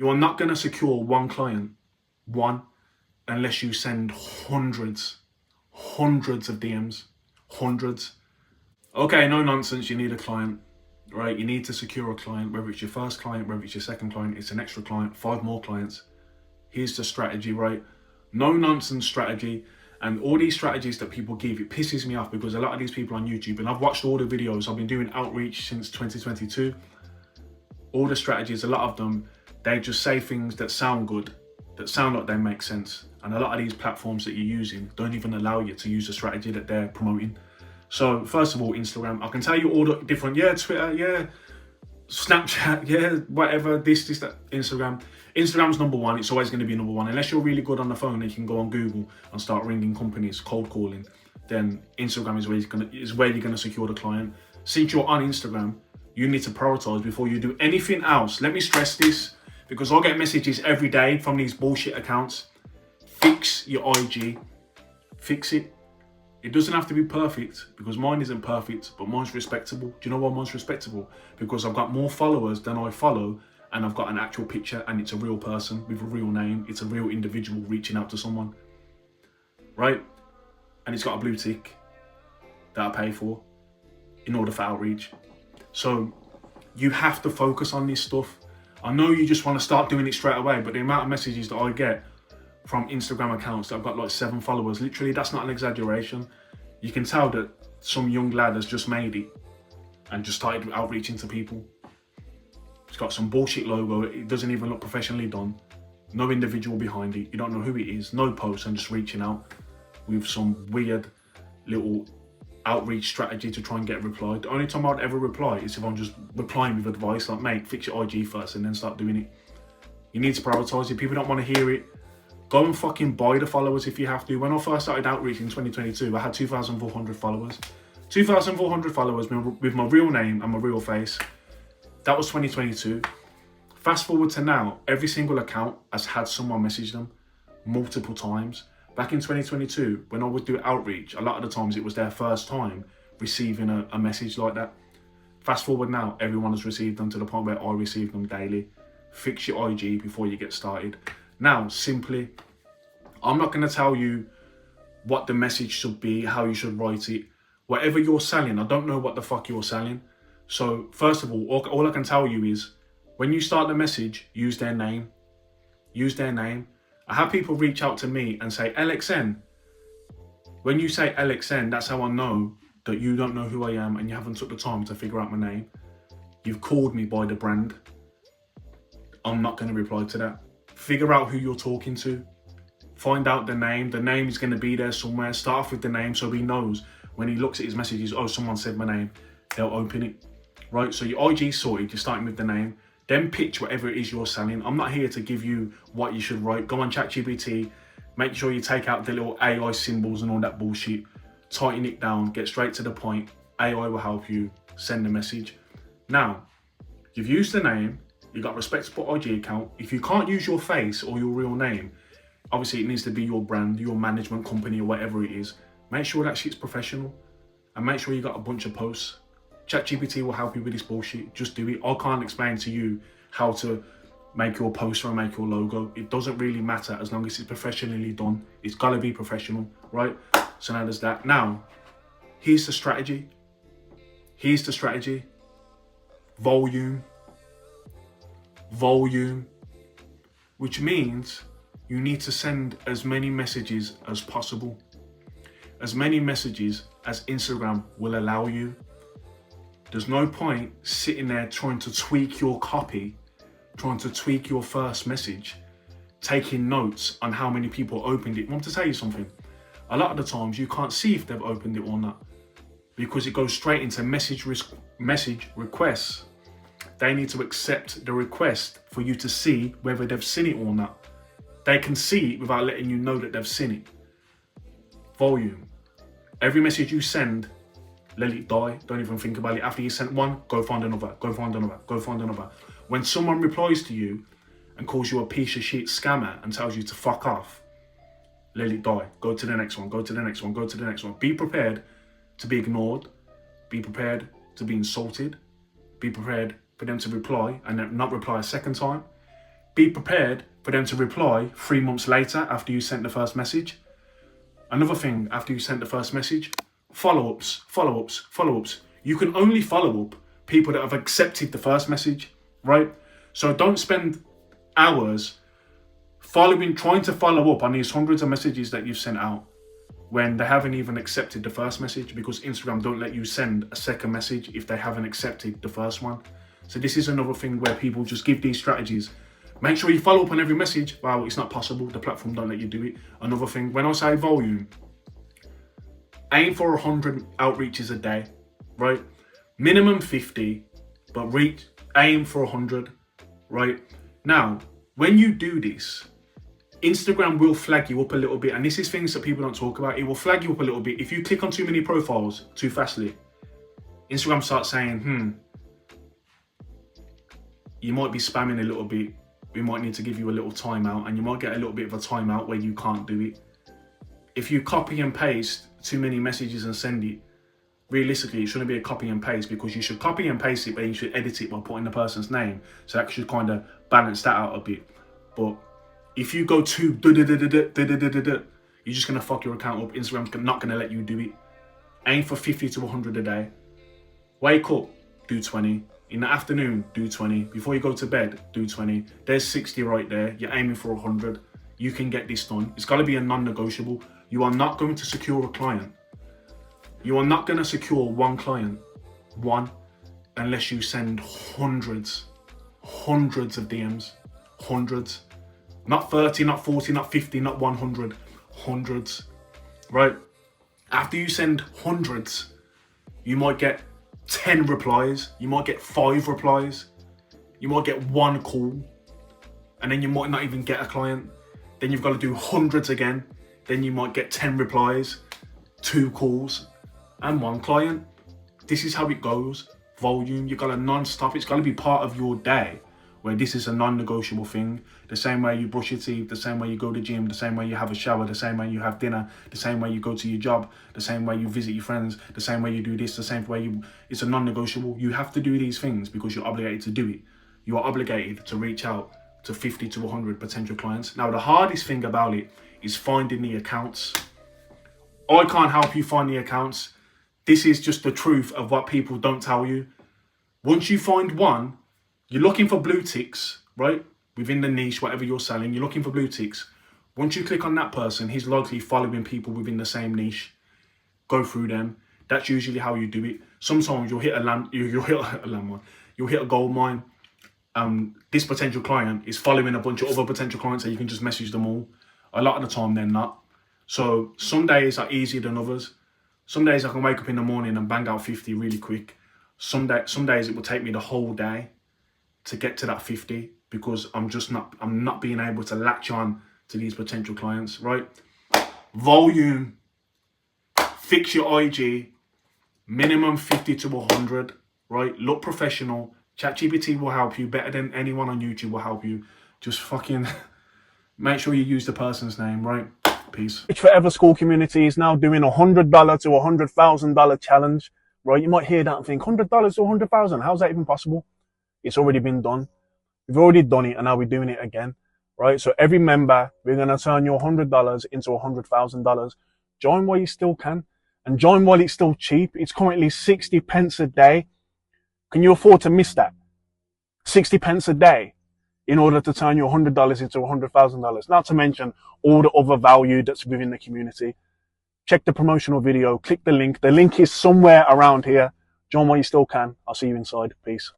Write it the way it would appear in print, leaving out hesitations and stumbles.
You are not going to secure one client, one, unless you send hundreds of DMs, hundreds. Okay, no nonsense, you need a client, right? You need to secure a client, whether it's your first client, whether it's your second client, it's an extra client, 5 more clients. Here's the strategy, right? No nonsense strategy. And all these strategies that people give, it pisses me off because a lot of these people on YouTube, and I've watched all the videos, I've been doing outreach since 2022. All the strategies, a lot of them, they just say things that sound good, that sound like they make sense. And a lot of these platforms that you're using don't even allow you to use the strategy that they're promoting. So first of all, Instagram, I can tell you all the different, Twitter, Snapchat, whatever, this, that, Instagram. Instagram's number one. It's always going to be number one. Unless you're really good on the phone and you can go on Google and start ringing companies, cold calling, then Instagram is where you're going to secure the client. Since you're on Instagram, you need to prioritize before you do anything else. Let me stress this, because I get messages every day from these bullshit accounts. Fix your IG. Fix it. It doesn't have to be perfect, because mine isn't perfect, but mine's respectable. Do you know why mine's respectable? Because I've got more followers than I follow, and I've got an actual picture, and it's a real person with a real name. It's a real individual reaching out to someone, right? And it's got a blue tick that I pay for in order for outreach. So you have to focus on this stuff. I know you just want to start doing it straight away, but the amount of messages that I get from Instagram accounts that I've got like 7 followers, literally, that's not an exaggeration. You can tell that some young lad has just made it and just started outreaching to people. It's got some bullshit logo. It doesn't even look professionally done. No individual behind it. You don't know who it is. No post, and just reaching out with some weird little outreach strategy to try and get a reply. The only time I'd ever reply is if I'm just replying with advice, like, mate, fix your IG first and then start doing it. You need to prioritize it. People don't want to hear it. Go and fucking buy the followers if you have to. When I first started outreach in 2022, I had 2,400 followers. 2,400 followers with my real name and my real face. That was 2022. Fast forward to now, every single account has had someone message them multiple times. Back in 2022, when I would do outreach, a lot of the times it was their first time receiving a message like that. Fast forward now, everyone has received them to the point where I receive them daily. Fix your IG before you get started. Now, simply, I'm not going to tell you what the message should be, how you should write it. Whatever you're selling, I don't know what the fuck you're selling. So first of all I can tell you is, when you start the message, use their name. Use their name. I have people reach out to me and say, LXN. When you say LXN, that's how I know that you don't know who I am and you haven't took the time to figure out my name. You've called me by the brand. I'm not going to reply to that. Figure out who you're talking to. Find out the name. The name is going to be there somewhere. Start off with the name so he knows when he looks at his messages, oh, someone said my name. They'll open it. Right? So your IG sorted, you're starting with the name. Then pitch whatever it is you're selling. I'm not here to give you what you should write. Go on ChatGPT. Make sure you take out the little AI symbols and all that bullshit. Tighten it down. Get straight to the point. AI will help you send the message. Now, you've used the name. You've got a respectable IG account. If you can't use your face or your real name, obviously it needs to be your brand, your management company, or whatever it is. Make sure that shit's professional. And make sure you got a bunch of posts. ChatGPT will help you with this bullshit. Just do it. I can't explain to you how to make your poster and make your logo. It doesn't really matter as long as it's professionally done. It's got to be professional, right? So now there's that. Now, here's the strategy. Here's the strategy. Volume. Volume. Which means you need to send as many messages as possible. As many messages as Instagram will allow you. There's no point sitting there trying to tweak your copy, trying to tweak your first message, taking notes on how many people opened it. I want to tell you something. A lot of the times you can't see if they've opened it or not because it goes straight into message requests. They need to accept the request for you to see whether they've seen it or not. They can see it without letting you know that they've seen it. Volume. Every message you send, let it die. Don't even think about it. After you sent one, go find another, go find another, go find another. When someone replies to you and calls you a piece of shit scammer and tells you to fuck off, let it die. Go to the next one, go to the next one, go to the next one. Be prepared to be ignored. Be prepared to be insulted. Be prepared for them to reply and then not reply a second time. be prepared for them to reply 3 months later after you sent the first message. Another thing, after you sent the first message, follow-ups, follow-ups, follow-ups. You can only follow up people that have accepted the first message, right? So don't spend hours trying to follow up on these hundreds of messages that you've sent out when they haven't even accepted the first message, because Instagram don't let you send a second message if they haven't accepted the first one. So this is another thing where people just give these strategies. Make sure you follow up on every message. Well, it's not possible. The platform don't let you do it. Another thing, when I say volume, aim for 100 outreaches a day, right? Minimum 50, but aim for 100, right? Now, when you do this, Instagram will flag you up a little bit, and this is things that people don't talk about. It will flag you up a little bit. If you click on too many profiles too fastly, Instagram starts saying, you might be spamming a little bit. We might need to give you a little timeout, and you might get a little bit of a timeout where you can't do it. If you copy and paste too many messages and send it, realistically, it shouldn't be a copy and paste, because you should copy and paste it, but you should edit it by putting the person's name. So that should kind of balance that out a bit. But if you go too you're just gonna fuck your account up. Instagram's not gonna let you do it. Aim for 50 to 100 a day. Wake up, do 20. In the afternoon, do 20. Before you go to bed, do 20. There's 60 right there. You're aiming for 100. You can get this done. It's gotta be a non-negotiable. You are not going to secure a client. You are not gonna secure one client, unless you send hundreds of DMs, hundreds. Not 30, not 40, not 50, not 100, hundreds, right? After you send hundreds, you might get 10 replies, you might get 5 replies, you might get 1 call, and then you might not even get a client. Then you've got to do hundreds again, then you might get 10 replies, 2 calls, and 1 client. This is how it goes. Volume, you gotta non-stop. It's gotta be part of your day, where this is a non-negotiable thing. The same way you brush your teeth, the same way you go to the gym, the same way you have a shower, the same way you have dinner, the same way you go to your job, the same way you visit your friends, the same way you do this, the same way it's a non-negotiable. You have to do these things because you're obligated to do it. You are obligated to reach out to 50 to 100 potential clients. Now, the hardest thing about it is finding the accounts. I can't help you find the accounts. This is just the truth of what people don't tell you. Once you find one, you're looking for blue ticks, right? Within the niche, whatever you're selling, you're looking for blue ticks. Once you click on that person, he's likely following people within the same niche. Go through them. That's usually how you do it. Sometimes you'll hit you'll hit a gold mine. This potential client is following a bunch of other potential clients, so you can just message them all. A lot of the time, they're not. So some days are easier than others. Some days I can wake up in the morning and bang out 50 really quick. Some days it will take me the whole day to get to that 50, because I'm not being able to latch on to these potential clients, right? Volume, fix your IG, minimum 50 to 100, right? Look professional. ChatGPT will help you better than anyone on YouTube will help you. Just fucking make sure you use the person's name, right? Peace. Rich Forever School community is now doing $100 to $100,000 challenge, right? You might hear that and think, $100 to $100,000, how's that even possible? It's already been done. We've already done it, and now we're doing it again, right? So every member, we're going to turn your $100 into $100,000. Join while you still can, and join while it's still cheap. It's currently 60 pence a day. Can you afford to miss that? 60 pence a day in order to turn your $100 into $100,000. Not to mention all the other value that's within the community. Check the promotional video, click the link. The link is somewhere around here. Join while you still can. I'll see you inside. Peace.